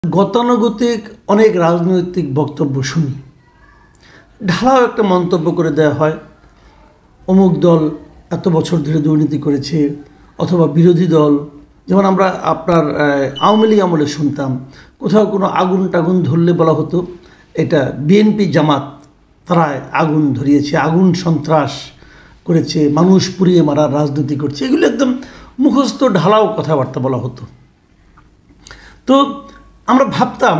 গতানুগতিক অনেক রাজনৈতিক বক্তব্য শুনি, ঢালাও একটা মন্তব্য করে দেওয়া হয়, অমুক দল এত বছর ধরে দুর্নীতি করেছে, অথবা বিরোধী দল, যেমন আমরা আপনার আওয়ামী লীগ আমলে শুনতাম কোথাও কোনো আগুন টাগুন ধরলে বলা হতো এটা বিএনপি জামাত তারা আগুন ধরিয়েছে, আগুন সন্ত্রাস করেছে, মানুষ পুড়িয়ে মারার রাজনীতি করছে। এগুলো একদম মুখস্থ ঢালাও কথাবার্তা বলা হতো। তো আমরা ভাবতাম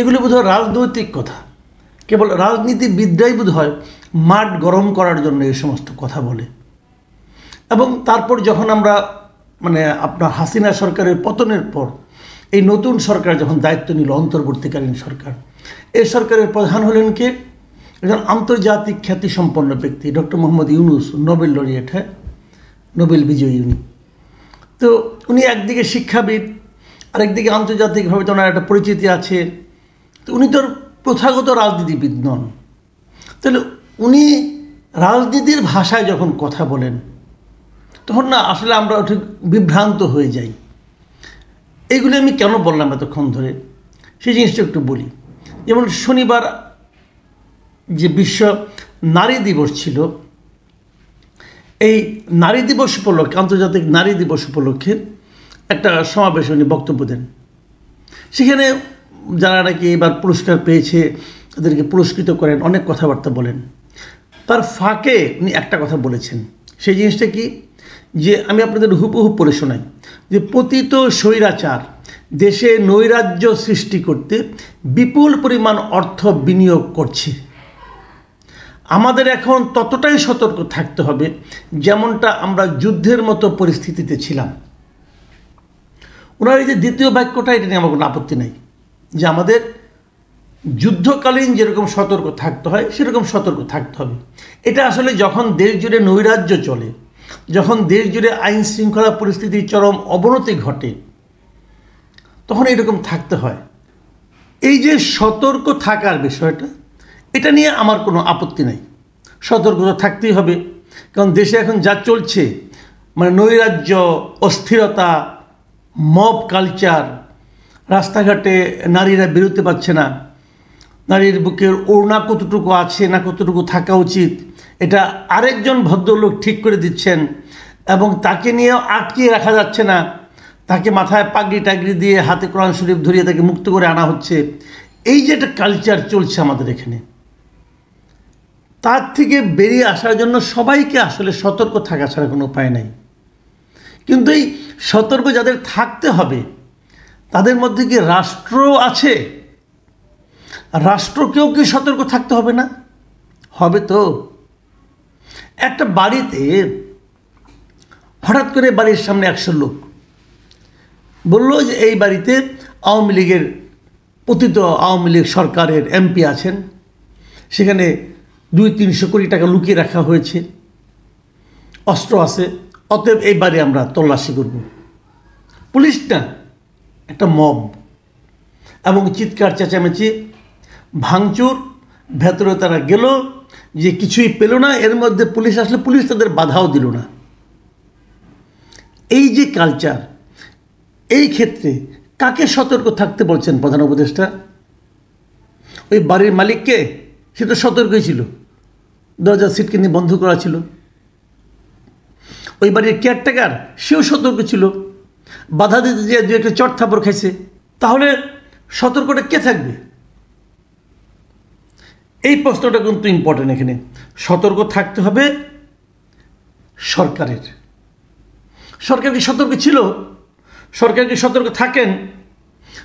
এগুলো বোধহয় রাজনৈতিক কথা, কেবল রাজনীতিবিদরাই বোধহয় মাঠ গরম করার জন্য এই সমস্ত কথা বলে। এবং তারপর যখন আমরা আপনার হাসিনা সরকারের পতনের পর এই নতুন সরকার যখন দায়িত্ব নিল, অন্তর্বর্তীকালীন সরকার, এই সরকারের প্রধান হলেন কে? একজন আন্তর্জাতিক খ্যাতিসম্পন্ন ব্যক্তি, doctor Mohammad Yunus, Nobel laureate, Nobel বিজয়ী উনি। তো উনি একদিকে শিক্ষাবিদ, আরেকদিকে আন্তর্জাতিকভাবে তো ওনার একটা পরিচিতি আছে। তো উনি তো প্রথাগত রাজনীতিবিদ নন। তাহলে উনি রাজনীতির ভাষায় যখন কথা বলেন তখন না আসলে আমরা ঠিক বিভ্রান্ত হয়ে যাই। এইগুলি আমি কেন বললাম এতক্ষণ ধরে, সেই জিনিসটা একটু বলি। যেমন শনিবার যে বিশ্ব নারী দিবস ছিল, এই নারী দিবস উপলক্ষে, আন্তর্জাতিক নারী দিবস উপলক্ষে একটা সমাবেশে উনি বক্তব্য দেন। সেখানে যারা নাকি এবার পুরস্কার পেয়েছে তাদেরকে পুরস্কৃত করেন, অনেক কথাবার্তা বলেন। তার ফাঁকে উনি একটা কথা বলেছেন, সেই জিনিসটা কি, যে আমি আপনাদের হুবহু পড়ে শোনাই, যে পতিত স্বৈরাচার দেশে নৈরাজ্য সৃষ্টি করতে বিপুল পরিমাণ অর্থ বিনিয়োগ করছে। আমাদের এখন ততটাই সতর্ক থাকতে হবে যেমনটা আমরা যুদ্ধের মতো পরিস্থিতিতে ছিলাম। ওনার এই যে দ্বিতীয় বাক্যটা, এটা নিয়ে আমার কোনো আপত্তি নেই, যে আমাদের যুদ্ধকালীন যেরকম সতর্ক থাকতে হয় সেরকম সতর্ক থাকতে হবে। এটা আসলে যখন দেশ জুড়ে নৈরাজ্য চলে, যখন দেশ জুড়ে আইন শৃঙ্খলা পরিস্থিতির চরম অবনতি ঘটে, তখন এরকম থাকতে হয়। এই যে সতর্ক থাকার বিষয়টা, এটা নিয়ে আমার কোনো আপত্তি নাই, সতর্ক থাকতেই হবে। কারণ দেশে এখন যা চলছে, নৈরাজ্য, অস্থিরতা, মব কালচার, রাস্তাঘাটে নারীরা বেরোতে পারছে না, নারীর বুকের ওড়না কতটুকু আছে না কতটুকু থাকা উচিত এটা আরেকজন ভদ্রলোক ঠিক করে দিচ্ছেন, এবং তাকে নিয়েও আটকিয়ে রাখা যাচ্ছে না, তাকে মাথায় পাগড়ি টাগড়ি দিয়ে হাতে কোরআন শরীফ ধরিয়ে তাকে মুক্ত করে আনা হচ্ছে। এই যে একটা কালচার চলছে আমাদের এখানে, তার থেকে বেরিয়ে আসার জন্য সবাইকে আসলে সতর্ক থাকা ছাড়া কোনো উপায় নাই। কিন্তু এই সতর্ক যাদের থাকতে হবে তাদের মধ্যে কি রাষ্ট্র আছে? রাষ্ট্রকেও কি সতর্ক থাকতে হবে না? হবে তো। একটা বাড়িতে হঠাৎ করে বাড়ির সামনে 100 লোক বলল যে এই বাড়িতে আওয়ামী লীগের, পতিত আওয়ামী লীগ সরকারের এমপি আছেন, সেখানে 200-300 কোটি টাকা লুকিয়ে রাখা হয়েছে, অস্ত্র আছে, অতএব এই বাড়ি আমরা তল্লাশি করব। পুলিশ না, একটা মব, এবং চিৎকার চেঁচামেচি, ভাঙচুর, ভেতরে তারা গেল, যে কিছুই পেল না। এর মধ্যে পুলিশ আসলে পুলিশ তাদের বাধাও দিল না। এই যে কালচার, এই ক্ষেত্রে কাকে সতর্ক থাকতে বলছেন প্রধান উপদেষ্টা? ওই বাড়ির মালিককে? সে তো সতর্কই ছিল, দরজা সিটকিনি বন্ধ করা ছিল। ওই বাড়ির কেয়ারটেকার, সেও সতর্ক ছিল, বাধা দিতে যে দু একটা চট থাপড় খাইছে। তাহলে সতর্কটা কে থাকবে? এই প্রশ্নটা কিন্তু ইম্পর্টেন্ট। এখানে সতর্ক থাকতে হবে সরকারের। সরকার কি সতর্ক ছিল? সরকার কি সতর্ক থাকেন?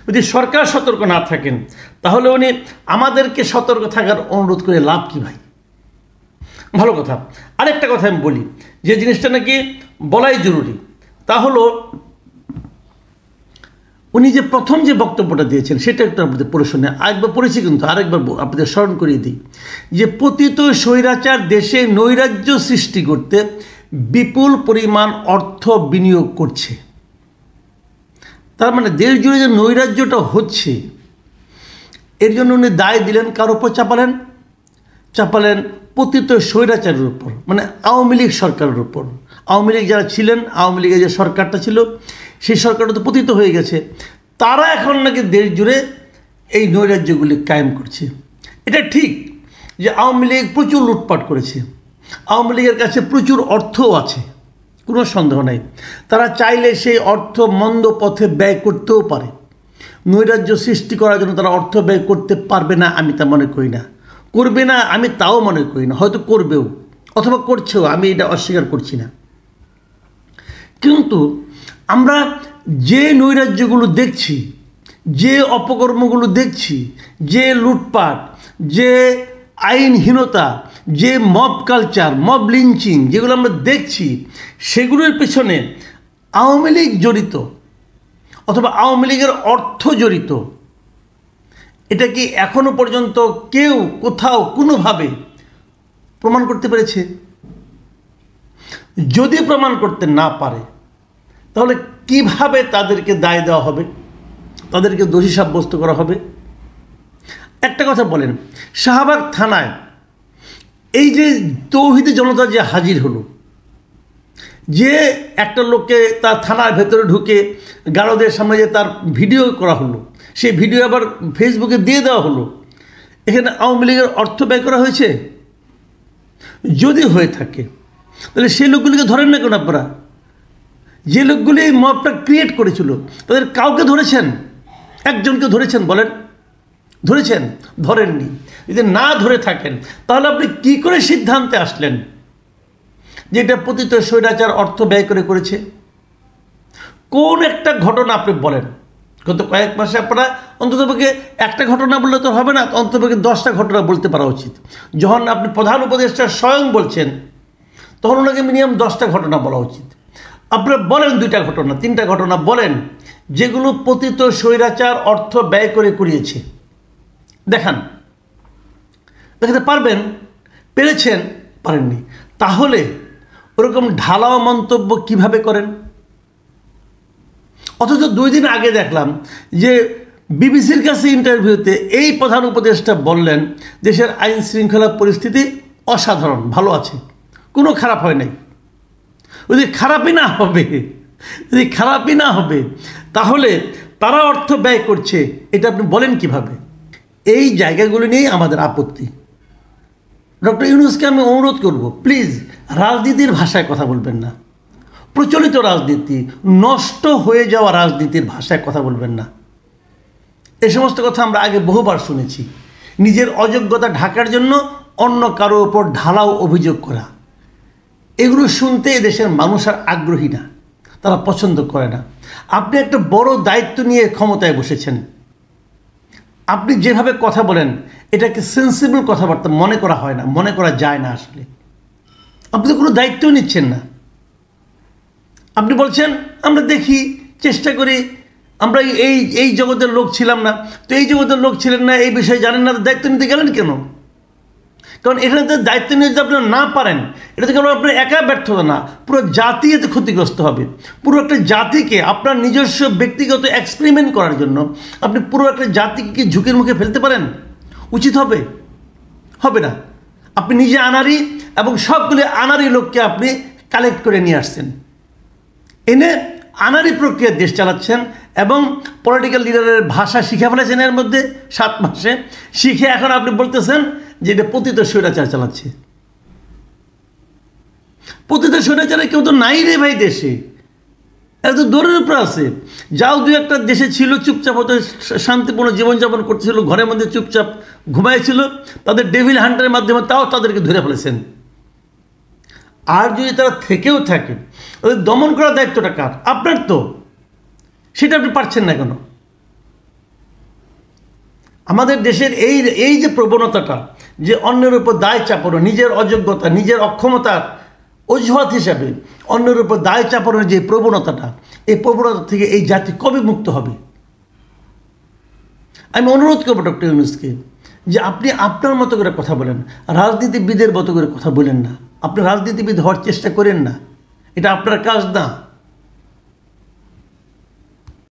যদি সরকার সতর্ক না থাকেন তাহলে উনি আমাদেরকে সতর্ক থাকার অনুরোধ করে লাভ কি ভাই? ভালো কথা। আরেকটা কথা আমি বলি, যে জিনিসটা নাকি বলাই জরুরি, তা হলো উনি যে প্রথম যে বক্তব্যটা দিয়েছেন সেটা একটু আপনাদের পড়ে শুনে, আরেকবার পড়েছি কিন্তু আরেকবার আপনাদের স্মরণ করিয়ে দিই, যে পতিত স্বৈরাচার দেশে নৈরাজ্য সৃষ্টি করতে বিপুল পরিমাণ অর্থ বিনিয়োগ করছে। তার মানে দেশ জুড়ে যে নৈরাজ্যটা হচ্ছে, এর জন্য উনি দায় দিলেন কার উপর চাপালেন পতিত স্বৈরাচারের উপর, আওয়ামী লীগ সরকারের উপর। আওয়ামী লীগ যারা ছিলেন, আওয়ামী লীগের যে সরকারটা ছিল, সেই সরকারটা তো পতিত হয়ে গেছে। তারা এখন নাকি দেশ জুড়ে এই নৈরাজ্যগুলি কায়েম করছে। এটা ঠিক যে আওয়ামী লীগ প্রচুর লুটপাট করেছে, আওয়ামী লীগের কাছে প্রচুর অর্থও আছে, কোনো সন্দেহ নাই। তারা চাইলে সেই অর্থ মন্দ পথে ব্যয় করতেও পারে। নৈরাজ্য সৃষ্টি করার জন্য তারা অর্থ ব্যয় করতে পারবে না আমি তা মনে করি না, করবে না আমি তাও মনে করি না, হয়তো করবেও অথবা করছেও, আমি এটা অস্বীকার করছি না। কিন্তু আমরা যে নৈরাজ্যগুলো দেখছি, যে অপকর্মগুলো দেখছি, যে লুটপাট, যে আইনহীনতা, যে মব কালচার, মব লিঞ্চিং যেগুলো আমরা দেখছি, সেগুলোর পেছনে আওয়ামী লীগ জড়িত অথবা আওয়ামী লীগের অর্থ জড়িত, এটা কি এখনো পর্যন্ত কেউ কোথাও কোনোভাবে প্রমাণ করতে পেরেছে? যদি প্রমাণ করতে না পারে তাহলে কিভাবে তাদেরকে দায় দেওয়া হবে, তাদেরকে দোষী সাব্যস্ত করা হবে? একটা কথা বলেন, শাহবাগ থানায় এই যে তৌহিদি জনতা যে হাজির হলো, যে একটা লোককে তার থানার ভেতরে ঢুকে গারদের সামনে যে তার ভিডিও করা হলো, সেই ভিডিও আবার ফেসবুকে দিয়ে দেওয়া হলো, এখানে আওয়ামী লীগের অর্থ ব্যয় করা হয়েছে? যদি হয়ে থাকে তাহলে সেই লোকগুলিকে ধরেন না কেন আপনারা? যে লোকগুলি এই মবটা ক্রিয়েট করেছিল তাদের কাউকে ধরেছেন? একজনকে ধরেছেন বলেন? ধরেছেন? ধরেননি। যদি না ধরে থাকেন তাহলে আপনি কি করে সিদ্ধান্তে আসলেন যে এটা পতিত স্বৈরাচার অর্থ ব্যয় করেছে? কোন একটা ঘটনা আপনি বলেন। গত কয়েক মাসে আপনারা অন্ততপক্ষে একটা ঘটনা বললে তো হবে না, অন্ততপক্ষে 10টা ঘটনা বলতে পারা উচিত। যখন আপনি প্রধান উপদেষ্টা স্বয়ং বলছেন তখন ওনাকে মিনিমাম 10টা ঘটনা বলা উচিত। আপনারা বলেন 2টা ঘটনা, 3টা ঘটনা বলেন যেগুলো পতিত স্বৈরাচার অর্থ ব্যয় করিয়েছে। দেখান, দেখাতে পারবেন? পেরেছেন? পারেননি। তাহলে ওরকম ঢালাও মন্তব্য কিভাবে করেন? অথচ 2 দিন আগে দেখলাম যে বিবিসির কাছে ইন্টারভিউতে এই প্রধান উপদেষ্টা বললেন দেশের আইন শৃঙ্খলা পরিস্থিতি অসাধারণ, ভালো আছে, কোনো খারাপ হয় নাই। যদি খারাপই না হবে তাহলে তারা অর্থ ব্যয় করছে, এটা আপনি বলেন কিভাবে? এই জায়গাগুলো নিয়েই আমাদের আপত্তি। ডক্টর ইউনূসকে আমি অনুরোধ করব, প্লিজ রাজনীতির ভাষায় কথা বলবেন না, প্রচলিত রাজনীতি, নষ্ট হয়ে যাওয়া রাজনীতির ভাষায় কথা বলবেন না। এই সমস্ত কথা আমরা আগে বহুবার শুনেছি। নিজের অযোগ্যতা ঢাকার জন্য অন্য কারো ওপর ঢালাও অভিযোগ করা, এগুলো শুনতে দেশের মানুষ আর আগ্রহী না, তারা পছন্দ করে না। আপনি একটা বড় দায়িত্ব নিয়ে ক্ষমতায় বসেছেন, আপনি যেভাবে কথা বলেন এটাকে সেন্সিবল কথাবার্তা মনে করা হয় না, মনে করা যায় না। আসলে আপনি তো কোনো দায়িত্বও নিচ্ছেন না। আপনি বলছেন আমরা দেখি, চেষ্টা করি, আমরা এই জগতের লোক ছিলাম না। তো এই জগতের লোক ছিলেন না, এই বিষয়ে জানেন না, দায়িত্ব নিতে গেলেন কেন? কারণ এখানে তো দায়িত্ব নিয়ে যদি আপনারা না পারেন, এটা তো কেবল আপনার একা ব্যর্থতা না, পুরো জাতি এতে ক্ষতিগ্রস্ত হবে। পুরো একটা জাতিকে আপনার নিজস্ব ব্যক্তিগত এক্সপেরিমেন্ট করার জন্য আপনি পুরো একটা জাতিকে কি ঝুঁকির মুখে ফেলতে পারেন? উচিত হবে? হবে না। আপনি নিজে আনারি এবং সবগুলো আনারি লোককে আপনি কালেক্ট করে নিয়ে আসছেন, এনে আনারি প্রক্রিয়ার দেশ চালাচ্ছেন এবং পলিটিক্যাল লিডারের ভাষা শিখে ফেলেছেন এর মধ্যে 7 মাসে। শিখে এখন আপনি বলতেছেন যে এটা পতিত স্বৈরাচার চালাচ্ছে। পতিত স্বৈরাচারে কেউ তো নাই রে ভাই দেশে, এরা তো দৌড়ের উপরে আছে। যাও 2-1টা দেশে ছিল চুপচাপ, হয়তো শান্তিপূর্ণ জীবনযাপন করতেছিল, ঘরের মধ্যে চুপচাপ ঘুমাইছিল, তাদের ডেভিল হান্টারের মাধ্যমে তাও তাদেরকে ধরে ফেলেছেন। আর যদি তারা থেকেও থাকে ওদের দমন করার দায়িত্বটা কার? আপনার তো, সেটা আপনি পারছেন না কেন? আমাদের দেশের এই যে প্রবণতাটা, যে অন্যের উপর দায় চাপানো, নিজের অযোগ্যতা, নিজের অক্ষমতার অজুহাত হিসাবে অন্যের উপর দায় চাপানোর যে প্রবণতাটা, এই প্রবণতা থেকে এই জাতি কবে মুক্ত হবে? আমি অনুরোধ করবো ডক্টর ইউনূসকে যে আপনি আপনার মতো করে কথা বলেন, রাজনীতিবিদের মতো করে কথা বলেন না। আপনি রাজনীতিবিদ হওয়ার চেষ্টা করেন না, এটা আপনার কাজ না।